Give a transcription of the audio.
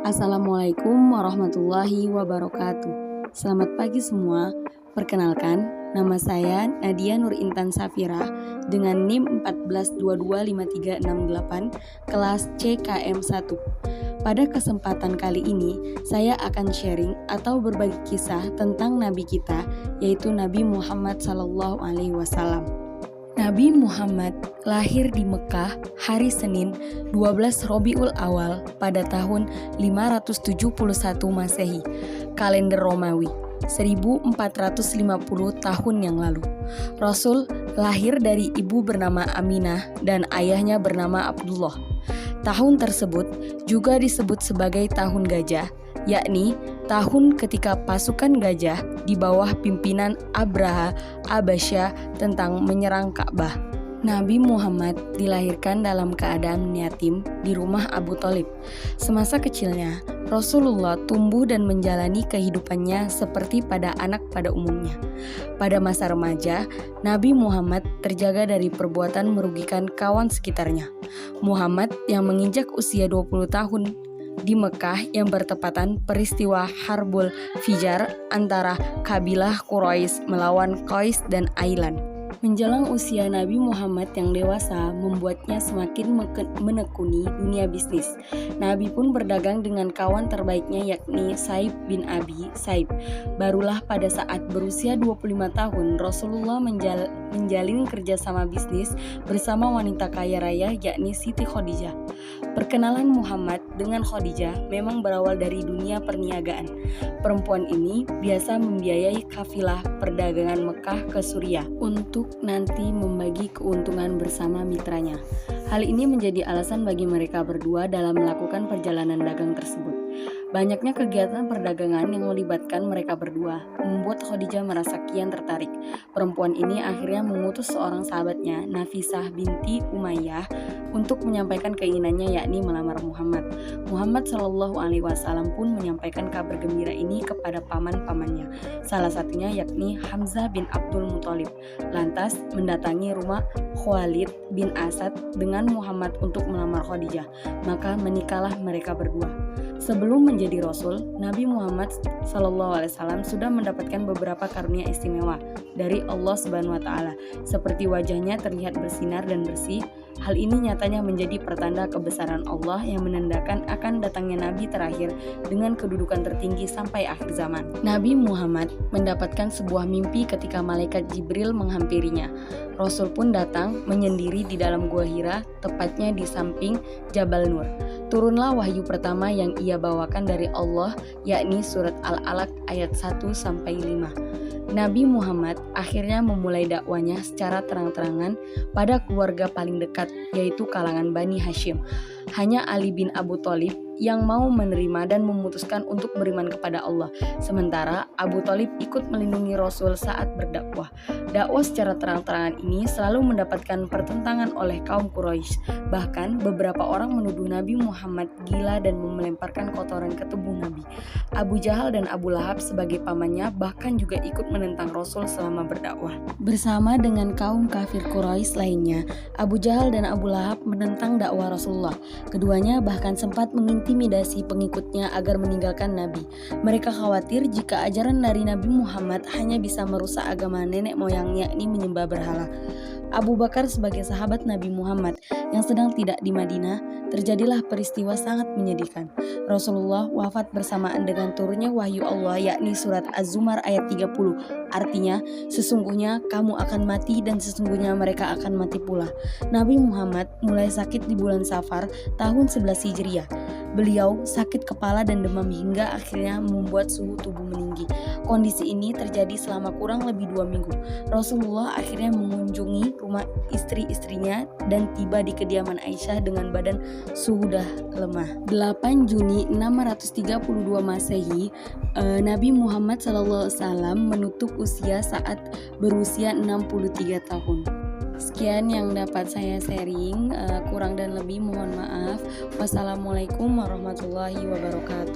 Assalamualaikum warahmatullahi wabarakatuh. Selamat pagi semua. Perkenalkan, nama saya Nadia Nur Intan Safira dengan NIM 14225368 kelas CKM1. Pada kesempatan kali ini, saya akan sharing atau berbagi kisah tentang Nabi kita, yaitu Nabi Muhammad SAW. Nabi Muhammad lahir di Mekah hari Senin 12 Robiul Awal pada tahun 571 Masehi, kalender Romawi, 1450 tahun yang lalu. Rasul lahir dari ibu bernama Aminah dan ayahnya bernama Abdullah. Tahun tersebut juga disebut sebagai tahun gajah, yakni tahun ketika pasukan gajah di bawah pimpinan Abraha Abasyah tentang menyerang Ka'bah. Nabi Muhammad dilahirkan dalam keadaan yatim di rumah Abu Thalib. Semasa kecilnya, Rasulullah tumbuh dan menjalani kehidupannya seperti pada anak pada umumnya. Pada masa remaja, Nabi Muhammad terjaga dari perbuatan merugikan kawan sekitarnya. Muhammad yang menginjak usia 20 tahun di Mekah yang bertepatan peristiwa Harbul Fijar antara kabilah Quraisy melawan Qais dan Ailan. Menjelang usia Nabi Muhammad yang dewasa membuatnya semakin menekuni dunia bisnis. Nabi pun berdagang dengan kawan terbaiknya yakni Sa'ib bin Abi Sa'ib. Barulah pada saat berusia 25 tahun Rasulullah menjalin kerjasama bisnis bersama wanita kaya raya yakni Siti Khadijah. Perkenalan Muhammad dengan Khadijah memang berawal dari dunia perniagaan. Perempuan ini biasa membiayai kafilah perdagangan Mekah ke Suriah untuk nanti membagi keuntungan bersama mitranya. Hal ini menjadi alasan bagi mereka berdua dalam melakukan perjalanan dagang tersebut. Banyaknya kegiatan perdagangan yang melibatkan mereka berdua membuat Khadijah merasa kian tertarik. Perempuan ini akhirnya mengutus seorang sahabatnya, Nafisah binti Umayyah, untuk menyampaikan keinginannya yakni melamar Muhammad. Muhammad SAW pun menyampaikan kabar gembira ini kepada paman-pamannya, salah satunya yakni Hamzah bin Abdul Muthalib. Lantas mendatangi rumah Khalid bin Asad dengan Muhammad untuk melamar Khadijah. Maka menikahlah mereka berdua. Sebelum menjadi Rasul, Nabi Muhammad SAW sudah mendapatkan beberapa karunia istimewa dari Allah Subhanahu Wa Taala, seperti wajahnya terlihat bersinar dan bersih. Hal ini nyatanya menjadi pertanda kebesaran Allah yang menandakan akan datangnya Nabi terakhir dengan kedudukan tertinggi sampai akhir zaman. Nabi Muhammad mendapatkan sebuah mimpi ketika malaikat Jibril menghampirinya. Rasul pun datang menyendiri di dalam gua Hira, tepatnya di samping Jabal Nur. Turunlah wahyu pertama yang ia bawakan dari Allah, yakni surat Al-Alaq ayat 1-5. Nabi Muhammad akhirnya memulai dakwanya secara terang-terangan pada keluarga paling dekat, yaitu kalangan Bani Hashim. Hanya Ali bin Abu Thalib yang mau menerima dan memutuskan untuk beriman kepada Allah. Sementara Abu Thalib ikut melindungi Rasul saat berdakwah. Dakwah secara terang-terangan ini selalu mendapatkan pertentangan oleh kaum Quraisy. Bahkan beberapa orang menuduh Nabi Muhammad gila dan melemparkan kotoran ke tubuh Nabi. Abu Jahal dan Abu Lahab sebagai pamannya bahkan juga ikut menentang Rasul selama berdakwah. Bersama dengan kaum kafir Quraisy lainnya, Abu Jahal dan Abu Lahab menentang dakwah Rasulullah. Keduanya bahkan sempat mengintimidasi pengikutnya agar meninggalkan Nabi. Mereka khawatir jika ajaran dari Nabi Muhammad hanya bisa merusak agama nenek moyangnya, yakni menyembah berhala. Abu Bakar sebagai sahabat Nabi Muhammad yang sedang tidak di Madinah, terjadilah peristiwa sangat menyedihkan. Rasulullah wafat bersamaan dengan turunnya wahyu Allah, yakni surat Az-Zumar ayat 30. Artinya, sesungguhnya kamu akan mati dan sesungguhnya mereka akan mati pula. Nabi Muhammad mulai sakit di bulan Safar tahun 11 Hijriah. Beliau sakit kepala dan demam hingga akhirnya membuat suhu tubuh meninggi. Kondisi ini terjadi selama kurang lebih 2 minggu. Rasulullah akhirnya mengunjungi rumah istri-istrinya dan tiba di kediaman Aisyah dengan badan sudah lemah. 8 Juni 632 Masehi, Nabi Muhammad SAW menutup usia saat berusia 63 tahun. Sekian yang dapat saya sharing, kurang dan lebih mohon maaf. Wassalamualaikum warahmatullahi wabarakatuh.